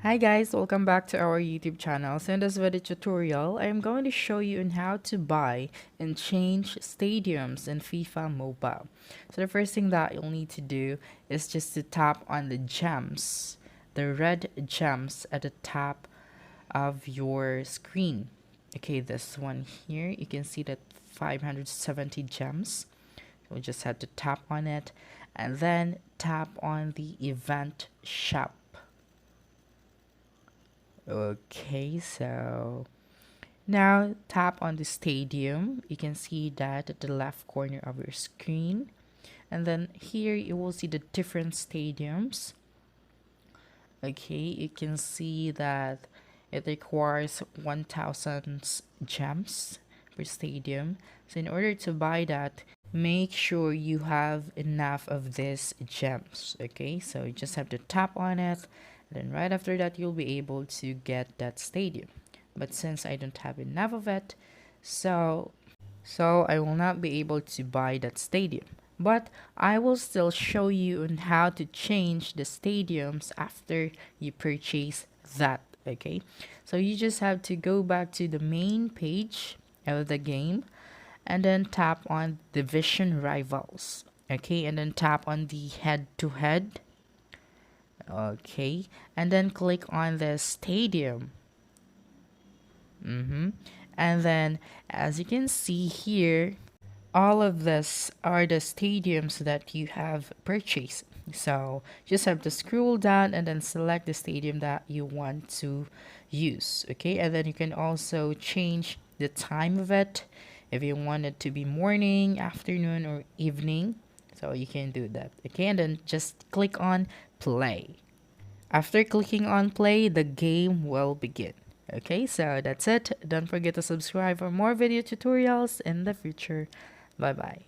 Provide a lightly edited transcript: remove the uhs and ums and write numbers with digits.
Hi guys, welcome back to our YouTube channel. So in this video tutorial, I'm going to show you on how to buy and change stadiums in FIFA Mobile. So the first thing that you'll need to do is just to tap on the gems, the red gems at the top of your screen. Okay, this one here, you can see that 570 gems. So we just have to tap on it and then tap on the event shop. Okay, so now tap on the stadium. You can see that at the left corner of your screen. And then here you will see the different stadiums. Okay, you can see that it requires 1000 gems per stadium. So in order to buy that, make sure you have enough of these gems. Okay, so you just have to tap on it, and then right after that you'll be able to get that stadium. But since I don't have enough of it, so I will not be able to buy that stadium. But I will still show you on how to change the stadiums after you purchase that. Okay, so you just have to go back to the main page of the game and then tap on division rivals. Okay, and then tap on the head to head. Okay, and then click on the stadium. And then as you can see here, all of this are the stadiums that you have purchased. So just have to scroll down and then select the stadium that you want to use. Okay, and then you can also change the time of it if you want it to be morning, afternoon, or evening. So you can do that. Okay, and then just click on play. After clicking on play, the game will begin. Okay, so that's it. Don't forget to subscribe for more video tutorials in the future. Bye bye.